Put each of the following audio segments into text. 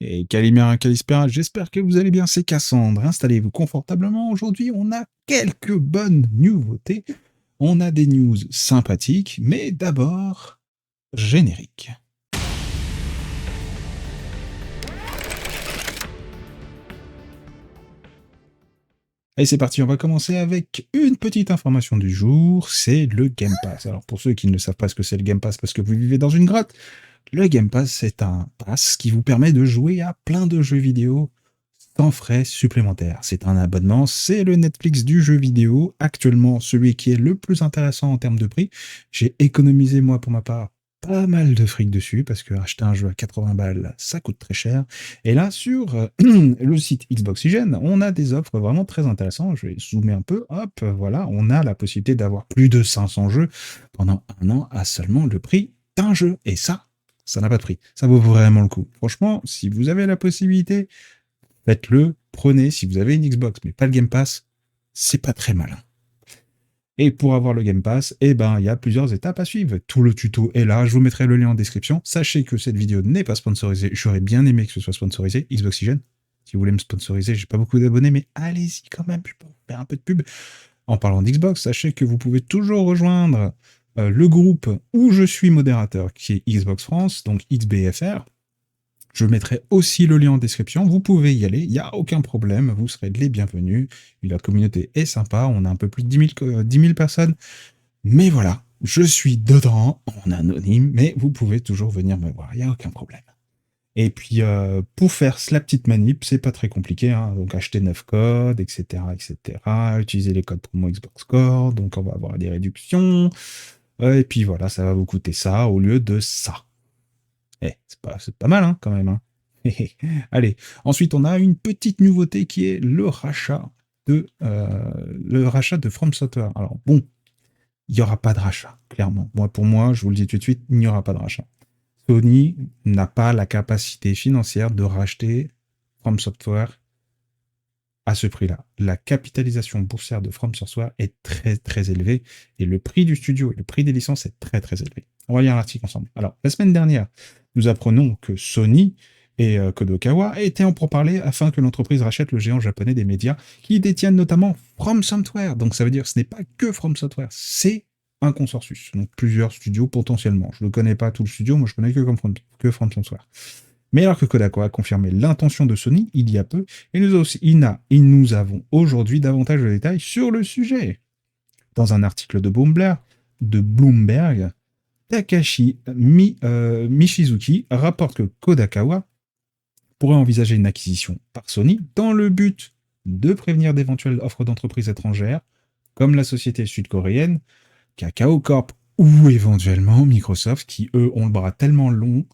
Et Calimera, Calispera, j'espère que vous allez bien, c'est Cassandre. Installez-vous confortablement. Aujourd'hui, on a quelques bonnes nouveautés. On a des news sympathiques, mais d'abord, générique. Allez, c'est parti, on va commencer avec une petite information du jour, c'est le Game Pass. Alors pour ceux qui ne savent pas ce que c'est le Game Pass parce que vous vivez dans une grotte, le Game Pass c'est un pass qui vous permet de jouer à plein de jeux vidéo sans frais supplémentaires. C'est un abonnement, c'est le Netflix du jeu vidéo, actuellement celui qui est le plus intéressant en termes de prix. J'ai économisé moi pour ma part pas mal de fric dessus, parce que acheter un jeu à 80 balles, ça coûte très cher. Et là, sur le site Xboxygene, on a des offres vraiment très intéressantes. Je vais zoomer un peu, hop, voilà, on a la possibilité d'avoir plus de 500 jeux pendant un an à seulement le prix d'un jeu. Et ça n'a pas de prix. Ça vaut vraiment le coup. Franchement, si vous avez la possibilité, faites-le, prenez. Si vous avez une Xbox, mais pas le Game Pass, c'est pas très malin. Et pour avoir le Game Pass, eh ben, il y a plusieurs étapes à suivre. Tout le tuto est là, je vous mettrai le lien en description. Sachez que cette vidéo n'est pas sponsorisée. J'aurais bien aimé que ce soit sponsorisé, Xboxygene. Si vous voulez me sponsoriser, j'ai pas beaucoup d'abonnés, mais allez-y quand même, je peux vous faire un peu de pub. En parlant d'Xbox, sachez que vous pouvez toujours rejoindre le groupe où je suis modérateur, qui est Xbox France, donc XBFR. Je mettrai aussi le lien en description, vous pouvez y aller, il n'y a aucun problème, vous serez les bienvenus. La communauté est sympa, on a un peu plus de 10 000 personnes, mais voilà, je suis dedans, en anonyme, mais vous pouvez toujours venir me voir, il n'y a aucun problème. Et puis, pour faire la petite manip, c'est pas très compliqué, hein, donc acheter 9 codes, etc., etc., utiliser les codes promo Xbox Score, donc on va avoir des réductions, et puis voilà, ça va vous coûter ça au lieu de ça. C'est pas mal, hein, quand même. Hein. Allez, ensuite, on a une petite nouveauté qui est le rachat de From Software. Alors, bon, il n'y aura pas de rachat, clairement. Pour moi, je vous le dis tout de suite, il n'y aura pas de rachat. Sony n'a pas la capacité financière de racheter From Software à ce prix-là. La capitalisation boursière de From Software est très très élevée et le prix du studio et le prix des licences est très très élevé. On va lire l'article ensemble. Alors, la semaine dernière, nous apprenons que Sony et Kodokawa étaient en pourparlers afin que l'entreprise rachète le géant japonais des médias qui détiennent notamment From Software. Donc ça veut dire que ce n'est pas que From Software, c'est un consortius. Donc plusieurs studios potentiellement. Je ne connais pas tout le studio, moi je connais que From Software. Mais alors que Kodak a confirmé l'intention de Sony il y a peu, et nous avons aujourd'hui davantage de détails sur le sujet. Dans un article de Bloomberg, Takashi Michizuki rapporte que Kodakawa pourrait envisager une acquisition par Sony dans le but de prévenir d'éventuelles offres d'entreprises étrangères, comme la société sud-coréenne Kakao Corp ou éventuellement Microsoft, qui eux ont le bras tellement long,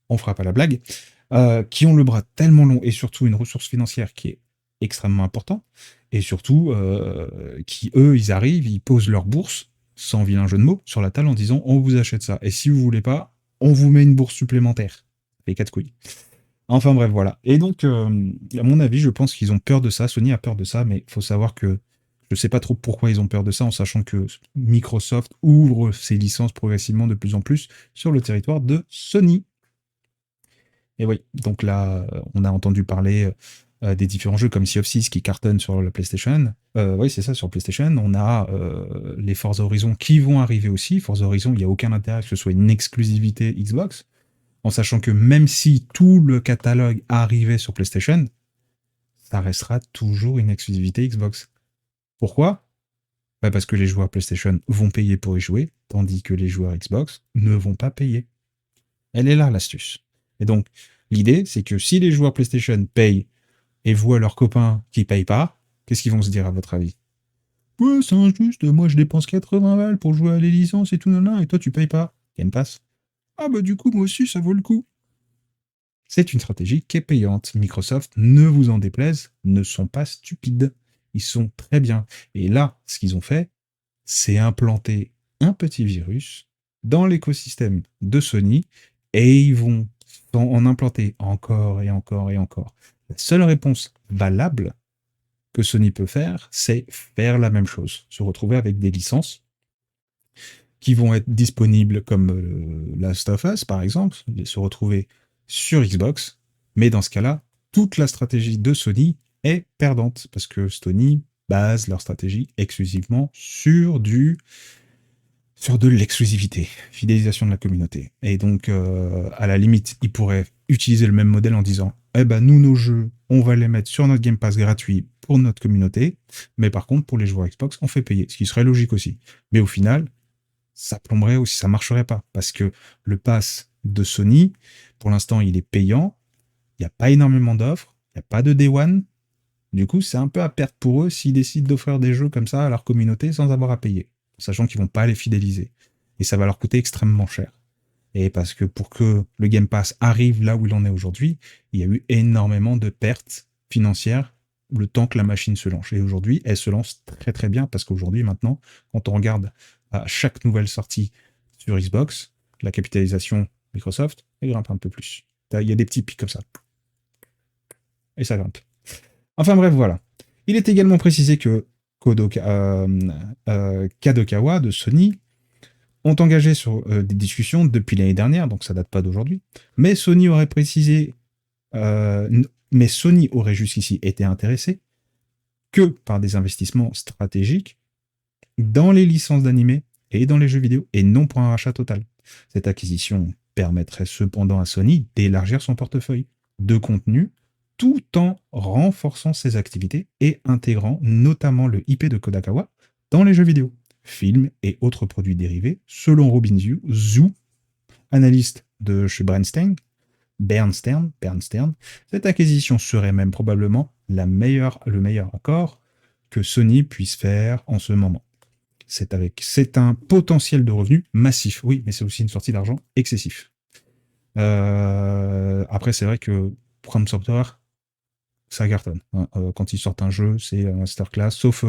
on fera pas la blague, qui ont le bras tellement long et surtout une ressource financière qui est extrêmement importante, et surtout qui, eux, ils arrivent, ils posent leur bourse, sans vilain jeu de mots, sur la table en disant on vous achète ça, et si vous voulez pas, on vous met une bourse supplémentaire. Les quatre couilles. Enfin bref, voilà. Et donc, à mon avis, je pense qu'ils ont peur de ça, Sony a peur de ça, mais il faut savoir que je ne sais pas trop pourquoi ils ont peur de ça, en sachant que Microsoft ouvre ses licences progressivement de plus en plus sur le territoire de Sony. Et oui, donc là, on a entendu parler des différents jeux comme Sea of Thieves qui cartonnent sur la PlayStation. Oui, c'est ça, sur PlayStation. On a les Forza Horizon qui vont arriver aussi. Forza Horizon, il n'y a aucun intérêt que ce soit une exclusivité Xbox, en sachant que même si tout le catalogue arrivait sur PlayStation, ça restera toujours une exclusivité Xbox. Pourquoi ? Parce que les joueurs PlayStation vont payer pour y jouer, tandis que les joueurs Xbox ne vont pas payer. Elle est là, l'astuce. Et donc, l'idée, c'est que si les joueurs PlayStation payent et voient leurs copains qui payent pas, qu'est-ce qu'ils vont se dire à votre avis ? Ouais, c'est injuste, moi je dépense 80 balles pour jouer à les licences et tout, et toi tu payes pas. Game Pass. Ah bah du coup, moi aussi, ça vaut le coup. C'est une stratégie qui est payante. Microsoft, ne vous en déplaise, ne sont pas stupides. Ils sont très bien. Et là, ce qu'ils ont fait, c'est implanter un petit virus dans l'écosystème de Sony et ils vont en implanter encore et encore et encore. La seule réponse valable que Sony peut faire, c'est faire la même chose, se retrouver avec des licences qui vont être disponibles comme Last of Us, par exemple, se retrouver sur Xbox Mais dans ce cas-là, toute la stratégie de Sony est perdante, parce que Sony base leur stratégie exclusivement sur de l'exclusivité, fidélisation de la communauté. Et donc, à la limite, ils pourraient utiliser le même modèle en disant eh ben, nous, nos jeux, on va les mettre sur notre Game Pass gratuit pour notre communauté, mais par contre, pour les joueurs Xbox, on fait payer, ce qui serait logique aussi. Mais au final, ça plomberait aussi, ça marcherait pas, parce que le pass de Sony, pour l'instant, il est payant, il n'y a pas énormément d'offres, il n'y a pas de Day One, du coup, c'est un peu à perte pour eux s'ils décident d'offrir des jeux comme ça à leur communauté sans avoir à payer, sachant qu'ils vont pas les fidéliser. Et ça va leur coûter extrêmement cher. Et parce que pour que le Game Pass arrive là où il en est aujourd'hui, il y a eu énormément de pertes financières le temps que la machine se lance. Et aujourd'hui, elle se lance très très bien parce qu'aujourd'hui, maintenant, quand on regarde à chaque nouvelle sortie sur Xbox, la capitalisation Microsoft, elle grimpe un peu plus. Il y a des petits pics comme ça. Et ça grimpe. Enfin bref, voilà. Il est également précisé que Kadokawa de Sony ont engagé sur des discussions depuis l'année dernière, donc ça date pas d'aujourd'hui. Mais Sony aurait précisé, mais Sony aurait jusqu'ici été intéressé que par des investissements stratégiques dans les licences d'animé et dans les jeux vidéo, et non pour un rachat total. Cette acquisition permettrait cependant à Sony d'élargir son portefeuille de contenu tout en renforçant ses activités et intégrant notamment le IP de Kodakawa dans les jeux vidéo, films et autres produits dérivés, selon Robin Zhu, analyste de chez Bernstern, cette acquisition serait même probablement le meilleur accord que Sony puisse faire en ce moment. C'est un potentiel de revenus massif, oui, mais c'est aussi une sortie d'argent excessif. Après, c'est vrai que From Software, ça cartonne. Hein. Quand ils sortent un jeu, c'est un masterclass, sauf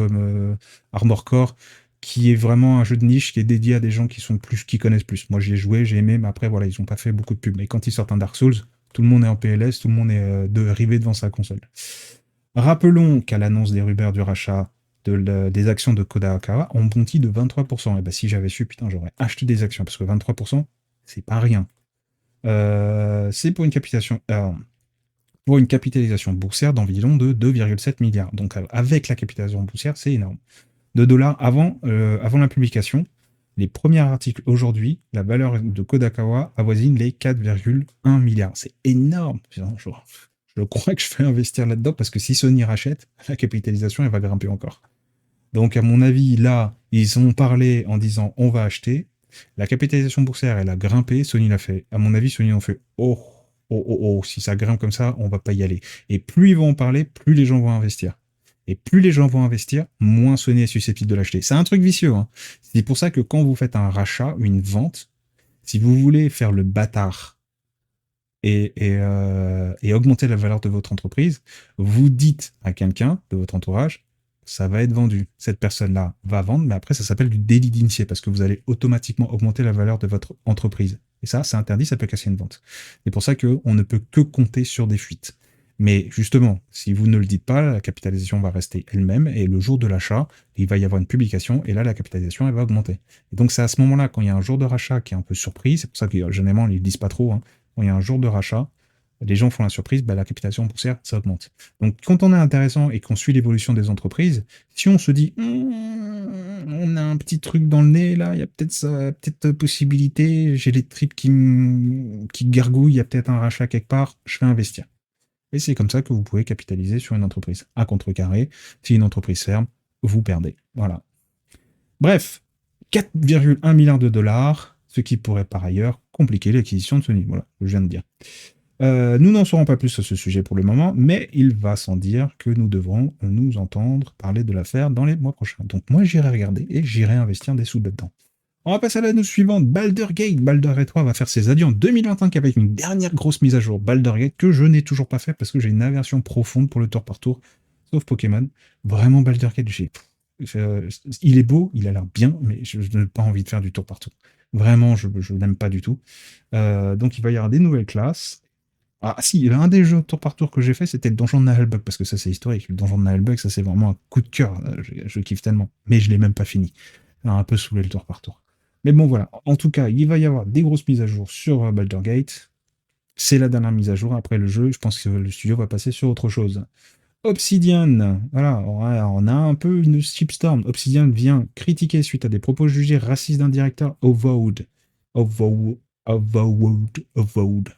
Armor Core, qui est vraiment un jeu de niche qui est dédié à des gens qui connaissent plus. Moi, j'y ai joué, j'ai aimé, mais après, voilà, ils n'ont pas fait beaucoup de pubs. Mais quand ils sortent un Dark Souls, tout le monde est en PLS, tout le monde est rivé devant sa console. Rappelons qu'à l'annonce des rumeurs du rachat des actions de Kodakawa ont bondi de 23%. Et ben si j'avais su, putain, j'aurais acheté des actions, parce que 23%, c'est pas rien. C'est pour une capitalisation boursière d'environ de 2,7 milliards. Donc avec la capitalisation boursière, c'est énorme. De dollars avant la publication. Les premiers articles aujourd'hui, la valeur de Kodakawa avoisine les 4,1 milliards. C'est énorme. Je crois que je vais investir là-dedans parce que si Sony rachète, la capitalisation, elle va grimper encore. Donc, à mon avis, là, ils ont parlé en disant on va acheter. La capitalisation boursière, elle a grimpé. Sony l'a fait. À mon avis, Sony ont fait oh, si ça grimpe comme ça, on va pas y aller. Et plus ils vont en parler, plus les gens vont investir. Et plus les gens vont investir, moins Sony est susceptible de l'acheter. C'est un truc vicieux. Hein. C'est pour ça que quand vous faites un rachat, une vente, si vous voulez faire le bâtard et augmenter la valeur de votre entreprise, vous dites à quelqu'un de votre entourage, ça va être vendu. Cette personne-là va vendre, mais après, ça s'appelle du délit d'initié parce que vous allez automatiquement augmenter la valeur de votre entreprise. Et ça, c'est interdit, ça peut casser une vente. C'est pour ça qu'on ne peut que compter sur des fuites. Mais justement, si vous ne le dites pas, la capitalisation va rester elle-même et le jour de l'achat, il va y avoir une publication et là, la capitalisation, elle va augmenter. Et donc, c'est à ce moment-là, quand il y a un jour de rachat qui est un peu surpris, c'est pour ça que généralement, ils ne le disent pas trop, hein, quand il y a un jour de rachat, les gens font la surprise, la capitalisation boursière, ça augmente. Donc, quand on est intéressant et qu'on suit l'évolution des entreprises, si on se dit, on a un petit truc dans le nez, là, il y a peut-être possibilité, j'ai les tripes qui gargouillent, il y a peut-être un rachat quelque part, je vais investir. Et c'est comme ça que vous pouvez capitaliser sur une entreprise. À contrecarré, si une entreprise ferme, vous perdez. Voilà. Bref, 4,1 milliards de dollars, ce qui pourrait par ailleurs compliquer l'acquisition de Sony. Voilà, je viens de dire. Nous n'en saurons pas plus sur ce sujet pour le moment, mais il va sans dire que nous devrons nous entendre parler de l'affaire dans les mois prochains. Donc moi, j'irai regarder et j'irai investir des sous dedans. On va passer à la news suivante, Baldur's Gate. Baldur's Gate 3 va faire ses adieux en 2025 avec une dernière grosse mise à jour. Baldur's Gate que je n'ai toujours pas fait parce que j'ai une aversion profonde pour le tour par tour, sauf Pokémon. Vraiment, Baldur's Gate, il est beau, il a l'air bien, mais je n'ai pas envie de faire du tour par tour. Vraiment, je n'aime pas du tout. Donc il va y avoir des nouvelles classes. Ah si, il y avait un des jeux tour par tour que j'ai fait, c'était le donjon de Naheulbeuk, parce que ça c'est historique. Le donjon de Naheulbeuk, ça c'est vraiment un coup de cœur. Je kiffe tellement. Mais je l'ai même pas fini. Ça a un peu saoulé le tour par tour. Mais bon voilà, en tout cas, il va y avoir des grosses mises à jour sur Baldur's Gate. C'est la dernière mise à jour. Après le jeu, je pense que le studio va passer sur autre chose. Obsidian, voilà, on a un peu une shitstorm. Obsidian vient critiquer suite à des propos jugés racistes d'un directeur Avowed. Avowed. Avowed.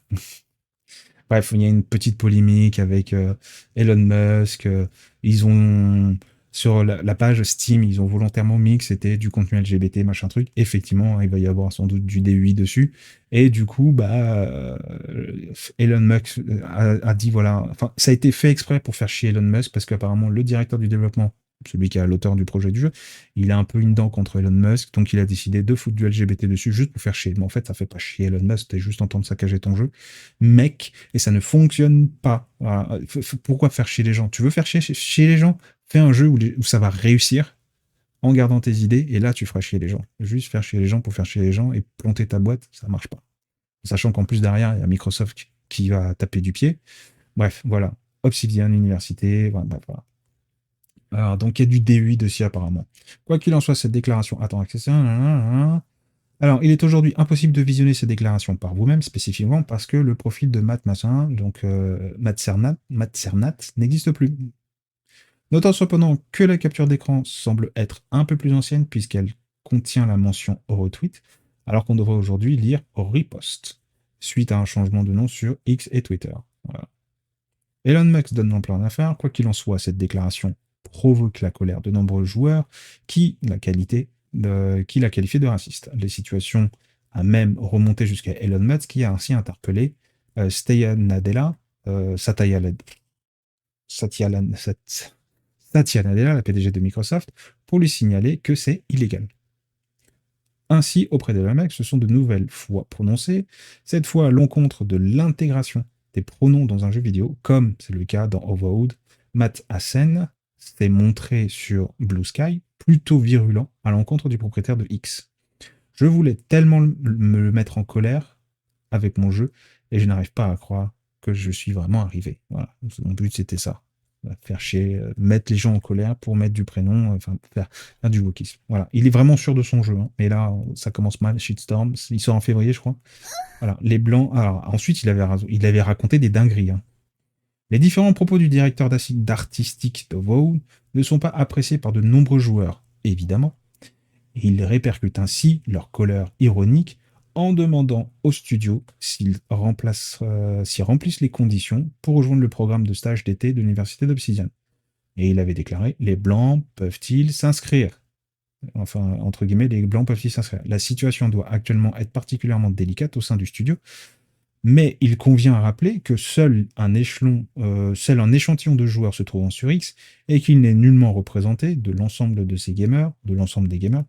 Bref, il y a une petite polémique avec Elon Musk. Ils ont sur la page Steam, ils ont volontairement mis que c'était du contenu LGBT, machin truc. Effectivement, il va y avoir sans doute du DUI dessus. Et du coup, Elon Musk a dit voilà, enfin, ça a été fait exprès pour faire chier Elon Musk parce qu'apparemment le directeur du développement, celui qui est l'auteur du projet du jeu, il a un peu une dent contre Elon Musk, donc il a décidé de foutre du LGBT dessus juste pour faire chier. Mais en fait, ça fait pas chier Elon Musk, t'es juste en train de saccager ton jeu, mec, et ça ne fonctionne pas. Voilà. Pourquoi faire chier les gens? Tu veux faire chier les gens? Fais un jeu où ça va réussir en gardant tes idées, et là tu feras chier les gens. Juste faire chier les gens pour faire chier les gens et planter ta boîte, ça marche pas. Sachant qu'en plus derrière, il y a Microsoft qui va taper du pied. Bref, voilà. Obsidian, université, voilà. Voilà. Alors, donc il y a du DUI dessus apparemment. Quoi qu'il en soit, cette déclaration. Attends, accès. Alors, il est aujourd'hui impossible de visionner ces déclarations par vous-même, spécifiquement parce que le profil de Matt Massin, donc Matt Cernat, n'existe plus. Notons cependant que la capture d'écran semble être un peu plus ancienne puisqu'elle contient la mention au retweet, alors qu'on devrait aujourd'hui lire au repost, suite à un changement de nom sur X et Twitter. Voilà. Elon Musk donne l'ampleur d'affaires, quoi qu'il en soit, cette déclaration provoque la colère de nombreux joueurs qui l'a qualifié de raciste. Les situations a même remonté jusqu'à Elon Musk qui a ainsi interpellé Satya Nadella, Satya Nadella, la PDG de Microsoft, pour lui signaler que c'est illégal. Ainsi, auprès d'Elon Musk, se sont de nouvelles fois prononcées, cette fois à l'encontre de l'intégration des pronoms dans un jeu vidéo, comme c'est le cas dans Overwood. Matt Hassen s'est montré sur Blue Sky plutôt virulent à l'encontre du propriétaire de X. Je voulais tellement me le mettre en colère avec mon jeu et je n'arrive pas à croire que je suis vraiment arrivé. Voilà, mon but c'était ça. Faire chier, mettre les gens en colère pour mettre du prénom, enfin faire du wokisme. Voilà, il est vraiment sûr de son jeu, hein. Mais là, ça commence mal, Shitstorm, il sort en février, je crois. Voilà, les blancs. Alors ensuite, il avait raconté des dingueries, hein. Les différents propos du directeur d'artistique de WoW ne sont pas appréciés par de nombreux joueurs, évidemment, et ils répercutent ainsi leur colère ironique en demandant au studio s'ils remplissent les conditions pour rejoindre le programme de stage d'été de l'université d'Obsidian. Et il avait déclaré: les blancs peuvent-ils s'inscrire? Enfin, entre guillemets, les blancs peuvent-ils s'inscrire? La situation doit actuellement être particulièrement délicate au sein du studio, mais il convient à rappeler que seul un échantillon de joueurs se trouvant sur X et qu'il n'est nullement représenté de l'ensemble de ces gamers, de l'ensemble des gamers.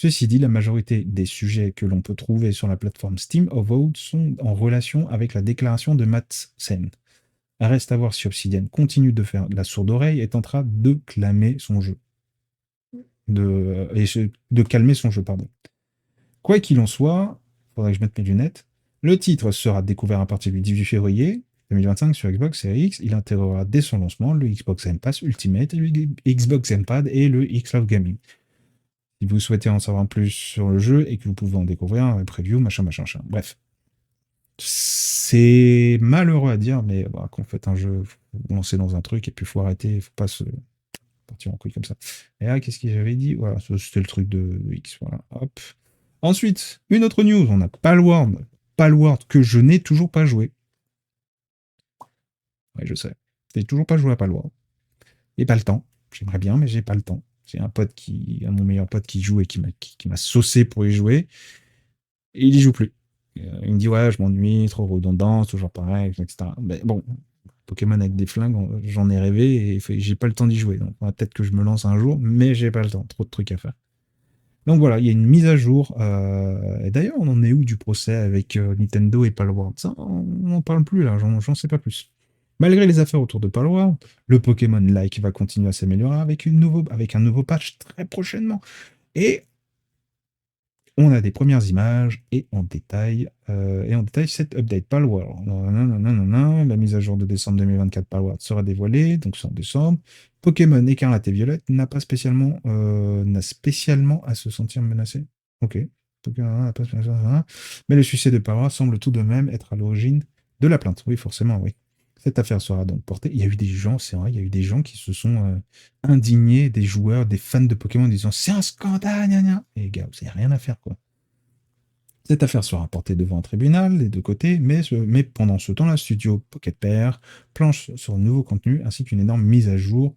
Ceci dit, la majorité des sujets que l'on peut trouver sur la plateforme Steam of Vote sont en relation avec la déclaration de Matt Sen. Reste à voir si Obsidian continue de faire la sourde oreille et tentera de clamer son jeu. De calmer son jeu, pardon. Quoi qu'il en soit, faudrait que je mette mes lunettes, le titre sera découvert à partir du 18 février 2025 sur Xbox Series X. Il intégrera dès son lancement le Xbox Game Pass Ultimate, le Xbox Gamepad et le Xcloud Gaming. Si vous souhaitez en savoir plus sur le jeu et que vous pouvez en découvrir un preview, machin. Bref. C'est malheureux à dire, mais bah, quand vous faites un jeu, vous lancez dans un truc et puis il faut arrêter, il faut pas se partir en couille comme ça. Et là, qu'est-ce que j'avais dit? Voilà, c'était le truc de X. Voilà, hop. Ensuite, une autre news, on a Palworld. Palworld que je n'ai toujours pas joué. Ouais, je sais. J'ai toujours pas joué à Palworld. J'ai pas le temps. J'aimerais bien, mais j'ai pas le temps. J'ai mon meilleur pote qui joue et qui m'a saucé pour y jouer. Et il y joue plus. Il me dit ouais, je m'ennuie, trop redondant, toujours pareil, etc. Mais bon, Pokémon avec des flingues, j'en ai rêvé et j'ai pas le temps d'y jouer. Donc peut-être que je me lance un jour, mais j'ai pas le temps. Trop de trucs à faire. Donc voilà, il y a une mise à jour. Et d'ailleurs, on en est où du procès avec Nintendo et Palworld? Ça, on n'en parle plus là, j'en sais pas plus. Malgré les affaires autour de Palworld, le Pokémon Like va continuer à s'améliorer avec un nouveau patch très prochainement. Et on a des premières images et en détail cette update Palworld. La mise à jour de décembre 2024 Palworld sera dévoilée, donc c'est en décembre. Pokémon Écarlate et Violette n'a spécialement à se sentir menacé. Ok. Mais le succès de Palworld semble tout de même être à l'origine De la plainte, oui, forcément, oui. Cette affaire sera donc portée. Il y a eu des gens, c'est vrai, il y a eu des gens qui se sont indignés, des joueurs, des fans de Pokémon, en disant c'est un scandale, gna gna. Et les gars, vous n'avez rien à faire, quoi. Cette affaire sera portée devant un tribunal des deux côtés, mais pendant ce temps, la studio Pocket Pair planche sur de nouveaux contenus ainsi qu'une énorme mise à jour,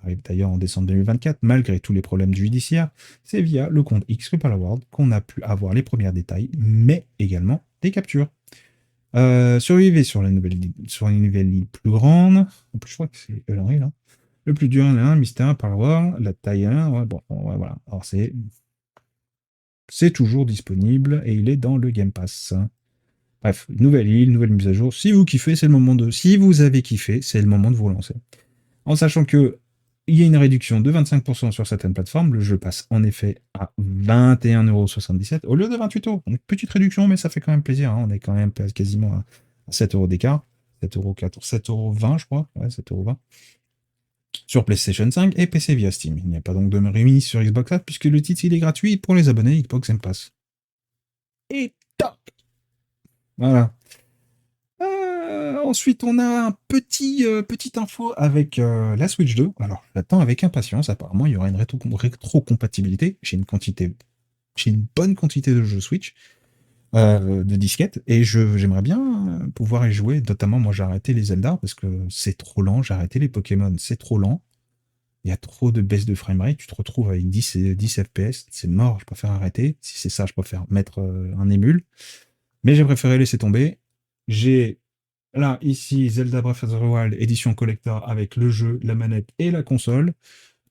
arrive d'ailleurs en décembre 2024, malgré tous les problèmes judiciaires. C'est via le compte X Ripple Award qu'on a pu avoir les premiers détails, mais également des captures. Survivez sur une nouvelle île plus grande. En plus, je crois que c'est Henry, là. Le plus dur, là, Mystère, Power, la taille 1, ouais, bon, ouais, voilà. Alors, c'est toujours disponible et il est dans le Game Pass. Bref, nouvelle île, nouvelle mise à jour. Si vous kiffez, c'est le moment de. Si vous avez kiffé, c'est le moment de vous lancer. En sachant que il y a une réduction de 25% sur certaines plateformes, le jeu passe en effet à 21,77€ au lieu de 28€. Donc petite réduction, mais ça fait quand même plaisir. Hein. On est quand même quasiment à 7€ d'écart. 7,14€, 7,20€, je crois. Ouais, 7,20€. Sur PlayStation 5 et PC via Steam. Il n'y a pas donc de remise sur Xbox Live puisque le titre il est gratuit pour les abonnés Xbox Game Pass. Et top. Voilà. Ensuite, on a un petite info avec la Switch 2. Alors, j'attends avec impatience. Apparemment, il y aura une rétrocompatibilité. J'ai une bonne quantité de jeux Switch, de disquettes, et j'aimerais bien pouvoir y jouer. Notamment, moi, j'ai arrêté les Zelda parce que c'est trop lent. J'ai arrêté les Pokémon, c'est trop lent. Il y a trop de baisse de framerate. Tu te retrouves avec 10 FPS. C'est mort. Je préfère arrêter. Si c'est ça, je préfère mettre un émule. Mais j'ai préféré laisser tomber. J'ai là, ici, Zelda Breath of the Wild, édition collector avec le jeu, la manette et la console.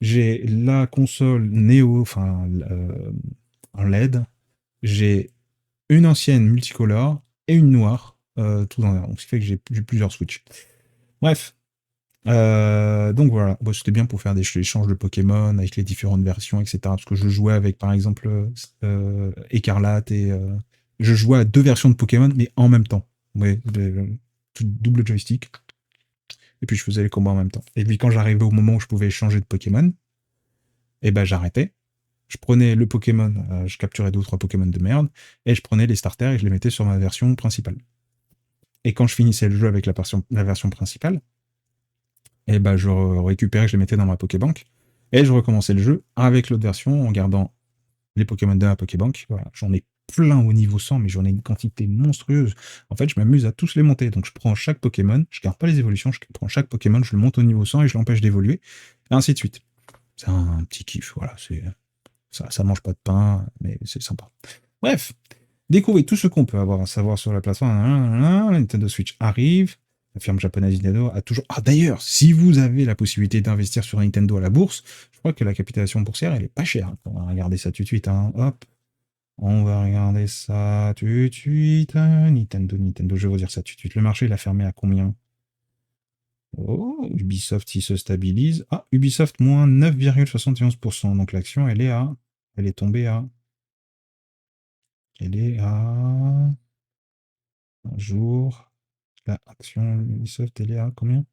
J'ai la console Neo, enfin, en LED. J'ai une ancienne multicolore et une noire, tout dans l'air. Donc, ce qui fait que j'ai plusieurs Switch. Bref. Donc voilà, bon, c'était bien pour faire des échanges de Pokémon avec les différentes versions, etc. Parce que je jouais avec, par exemple, Écarlate et je jouais à deux versions de Pokémon, mais en même temps. Ouais, double joystick. Et puis je faisais les combats en même temps. Et puis quand j'arrivais au moment où je pouvais changer de Pokémon, et ben j'arrêtais. Je prenais le Pokémon, je capturais 2 ou 3 Pokémon de merde, et je prenais les starters et je les mettais sur ma version principale. Et quand je finissais le jeu avec la version principale, et ben je récupérais, je les mettais dans ma Pokébank, et je recommençais le jeu avec l'autre version en gardant les Pokémon de ma Pokébank. Voilà, j'en ai plein au niveau 100, mais j'en ai une quantité monstrueuse. En fait, je m'amuse à tous les monter. Donc, je prends chaque Pokémon, je garde pas les évolutions, je prends chaque Pokémon, je le monte au niveau 100 et je l'empêche d'évoluer, et ainsi de suite. C'est un petit kiff, voilà. Ça mange pas de pain, mais c'est sympa. Bref, découvrez tout ce qu'on peut avoir à savoir sur la plateforme. La Nintendo Switch arrive. La firme japonaise Nintendo a toujours. Ah, d'ailleurs, si vous avez la possibilité d'investir sur Nintendo à la bourse, je crois que la capitalisation boursière, elle est pas chère. On va regarder ça tout de suite. Hein. Hop. On va regarder ça tout de suite. Nintendo, je vais vous dire ça tout de suite. Le marché, il a fermé à combien? Oh, Ubisoft, il se stabilise. Ah, Ubisoft, moins 9,71%. Donc l'action, elle est tombée à. Elle est à. Un jour. La action Ubisoft, elle est à combien?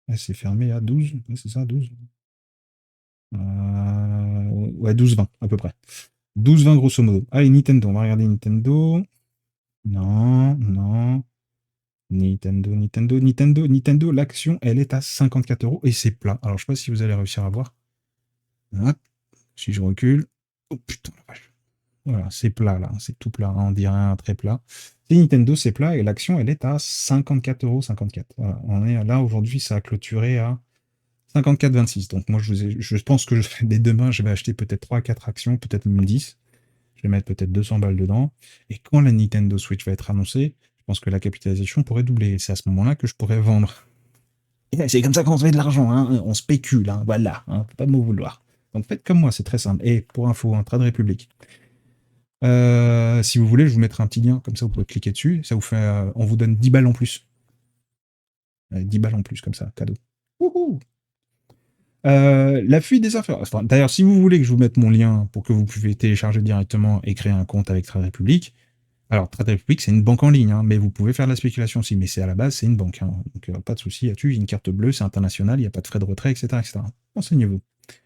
Elle s'est fermée à 12. Ouais, c'est ça, 12. Ouais, 12,20 à peu près. 12,20 grosso modo. Allez, Nintendo, on va regarder Nintendo. Non, non. Nintendo, l'action, elle est à 54€ et c'est plat. Alors, je sais pas si vous allez réussir à voir. Hop, si je recule. Oh putain, la vache. Voilà, c'est plat là, c'est tout plat, hein, on dirait un très plat. C'est Nintendo, c'est plat et l'action, elle est à 54,54€. Voilà, on est là aujourd'hui, ça a clôturé à 54,26. Donc, moi, je pense que dès demain, je vais acheter peut-être 3-4 actions, peut-être même 10. Je vais mettre peut-être 200 balles dedans. Et quand la Nintendo Switch va être annoncée, je pense que la capitalisation pourrait doubler. Et c'est à ce moment-là que je pourrais vendre. Et c'est comme ça qu'on se met de l'argent. Hein. On spécule. Hein. Voilà. Hein. Faut pas me vouloir. Donc faites comme moi, c'est très simple. Et pour info, un Trade Republic. Si vous voulez, je vous mettrai un petit lien. Comme ça, vous pouvez cliquer dessus. Ça vous fait, on vous donne 10 balles en plus. 10 balles en plus, comme ça, cadeau. Wouhou. La fuite des affaires. Enfin, d'ailleurs, si vous voulez que je vous mette mon lien pour que vous puissiez télécharger directement et créer un compte avec Trade Republic, alors Trade Republic, c'est une banque en ligne, hein, mais vous pouvez faire de la spéculation aussi, mais c'est à la base, c'est une banque. Hein, donc pas de souci là-dessus, une carte bleue, c'est international, il n'y a pas de frais de retrait, etc. etc. Renseignez-vous.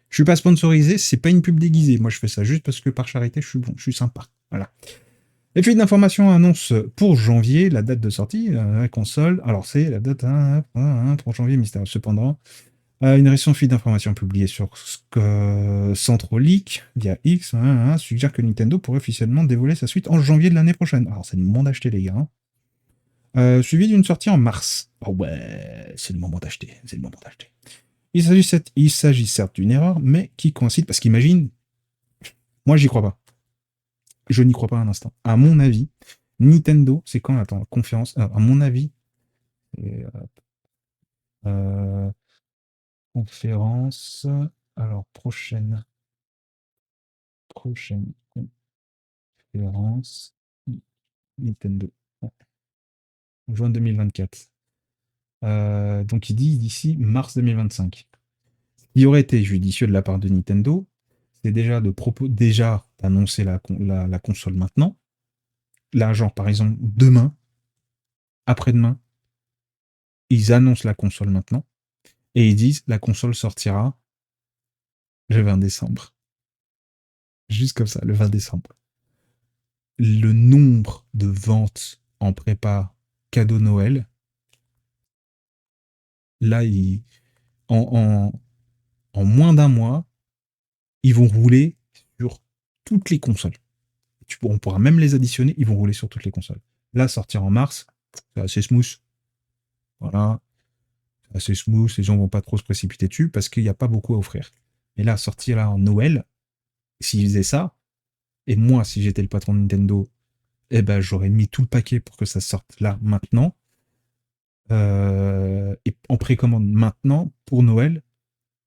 Je suis pas sponsorisé, c'est pas une pub déguisée. Moi, je fais ça juste parce que par charité, je suis bon, je suis sympa. Voilà. Les fuites d'informations annoncent pour janvier la date de sortie de la console. Alors c'est la date pour janvier mystère. Cependant, une récente fuite d'informations publiée sur Central Leak via X suggère que Nintendo pourrait officiellement dévoiler sa suite en janvier de l'année prochaine. Alors c'est le moment d'acheter les gars. Suivi d'une sortie en mars. Oh ouais, c'est le moment d'acheter. C'est le moment d'acheter. Il s'agit certes d'une erreur, mais qui coïncide parce qu'imagine, moi j'y crois pas. Je n'y crois pas un instant. À mon avis, Nintendo, c'est quand, attends, la conférence, à mon avis, euh, euh, conférence, alors prochaine conférence, Nintendo, juin 2024. Donc il dit d'ici mars 2025. Il aurait été judicieux de la part de Nintendo, c'est déjà d'annoncer la console maintenant. Là, genre par exemple demain, après-demain, ils annoncent la console maintenant et ils disent la console sortira le 20 décembre. Juste comme ça, le 20 décembre. Le nombre de ventes en prépa cadeau Noël, là, en, en moins d'un mois, ils vont rouler sur toutes les consoles. On pourra même les additionner, ils vont rouler sur toutes les consoles. Là, sortir en mars, c'est assez smooth. Voilà, c'est assez smooth, les gens vont pas trop se précipiter dessus parce qu'il n'y a pas beaucoup à offrir. Mais là, sortir là en Noël, s'ils faisaient ça, et moi, si j'étais le patron de Nintendo, eh ben, j'aurais mis tout le paquet pour que ça sorte là, maintenant. Et en précommande maintenant, pour Noël,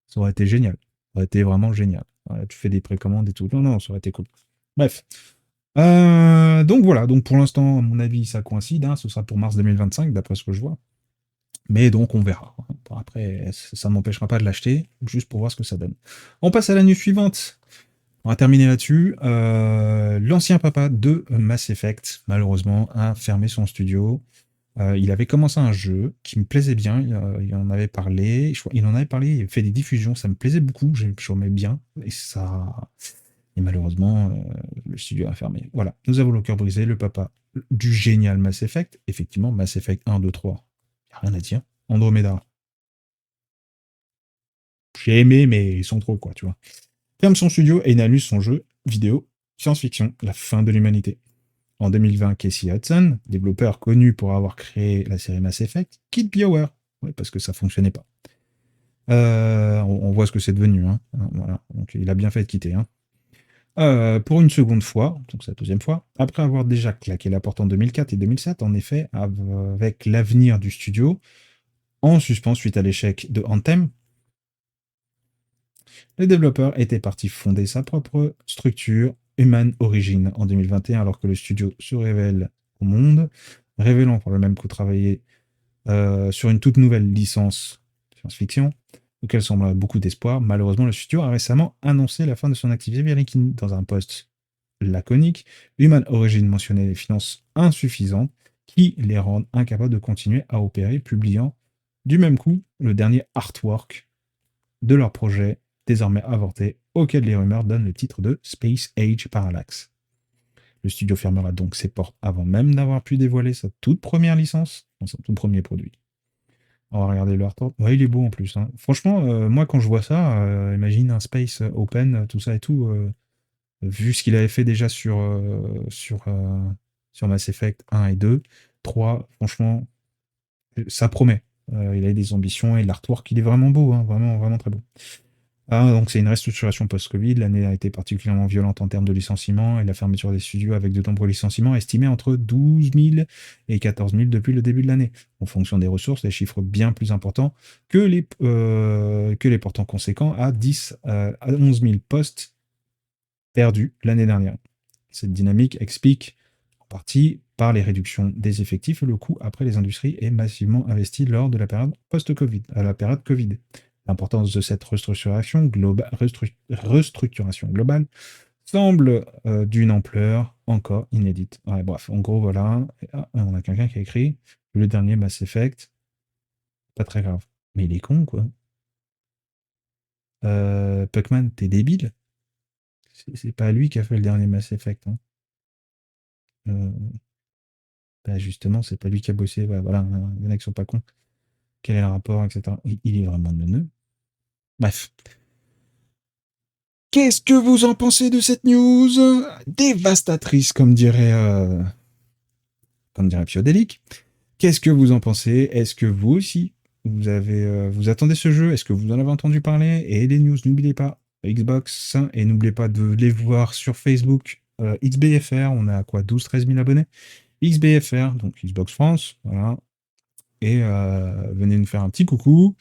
ça aurait été génial. Ça aurait été vraiment génial. Ouais, tu fais des précommandes et tout. Non, non, ça aurait été cool. Bref. Donc voilà, donc pour l'instant, à mon avis, ça coïncide. Ce sera pour mars 2025, d'après ce que je vois. Mais donc, on verra. Après, ça ne m'empêchera pas de l'acheter, juste pour voir ce que ça donne. On passe à la news suivante. On va terminer là-dessus. L'ancien papa de Mass Effect, malheureusement, a fermé son studio. Il avait commencé un jeu qui me plaisait bien, il en avait parlé, il en avait parlé, il avait fait des diffusions, ça me plaisait beaucoup, j'aimais bien, et malheureusement, le studio a fermé. Voilà, nous avons le cœur brisé, le papa du génial Mass Effect, effectivement, Mass Effect 1, 2, 3, y a rien à dire. Andromeda, j'ai aimé, mais ils sont trop, quoi, tu vois. Ferme son studio et inaugure son jeu vidéo science-fiction, la fin de l'humanité. En 2020, Casey Hudson, développeur connu pour avoir créé la série Mass Effect, quitte BioWare. Ouais, parce que ça fonctionnait pas. On voit ce que c'est devenu. Voilà. Donc, il a bien fait de quitter. Pour une seconde fois, donc c'est la deuxième fois, après avoir déjà claqué la porte en 2004 et 2007, en effet, avec l'avenir du studio, en suspens suite à l'échec de Anthem, le développeur était parti fonder sa propre structure, Human Origin, en 2021, alors que le studio se révèle au monde, révélant par le même coup travailler sur une toute nouvelle licence science-fiction, auquel semble beaucoup d'espoir. Malheureusement, le studio a récemment annoncé la fin de son activité via LinkedIn dans un post laconique. Human Origin mentionnait les finances insuffisantes qui les rendent incapables de continuer à opérer, publiant du même coup le dernier artwork de leur projet désormais avorté, auquel les rumeurs donnent le titre de Space Age Parallax. Le studio fermera donc ses portes avant même d'avoir pu dévoiler sa toute première licence, son tout premier produit. On va regarder le artwork. Ouais, il est beau en plus. Franchement, moi quand je vois ça, imagine un Space Open, tout ça et tout, vu ce qu'il avait fait déjà sur Mass Effect 1 et 2, 3, franchement, ça promet. Il a des ambitions et l'artwork, il est vraiment beau, vraiment, vraiment très beau. Donc c'est une restructuration post-Covid. L'année a été particulièrement violente en termes de licenciements et la fermeture des studios avec de nombreux licenciements estimés entre 12 000 et 14 000 depuis le début de l'année. En fonction des ressources, des chiffres bien plus importants que les portants conséquents à 10 à 11 000 postes perdus l'année dernière. Cette dynamique explique en partie par les réductions des effectifs et le coût après les industries est massivement investi lors de la période post-Covid, à la période Covid. L'importance de cette restructuration globale semble d'une ampleur encore inédite. Ouais, bref, en gros, voilà. On a quelqu'un qui a écrit le dernier Mass Effect, pas très grave. Mais il est con, quoi. Puckman, t'es débile. C'est pas lui qui a fait le dernier Mass Effect. Bah justement, c'est pas lui qui a bossé. Ouais, voilà, il y en a qui sont pas cons. Quel est le rapport, etc. Il est vraiment neuneux. Bref. Qu'est-ce que vous en pensez de cette news dévastatrice, comme dirait Piodélique. Qu'est-ce que vous en pensez? Est-ce que vous aussi, vous attendez ce jeu? Est-ce que vous en avez entendu parler? Et les news, n'oubliez pas, Xbox, et n'oubliez pas de les voir sur Facebook, XBFR, on a quoi, 12-13 000 abonnés? XBFR, donc Xbox France, voilà. Et venez nous faire un petit coucou.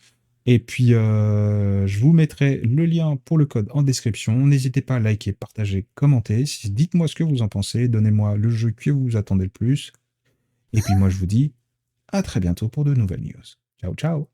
Et puis, je vous mettrai le lien pour le code en description. N'hésitez pas à liker, partager, commenter. Dites-moi ce que vous en pensez. Donnez-moi le jeu que vous attendez le plus. Et puis moi, je vous dis à très bientôt pour de nouvelles news. Ciao, ciao.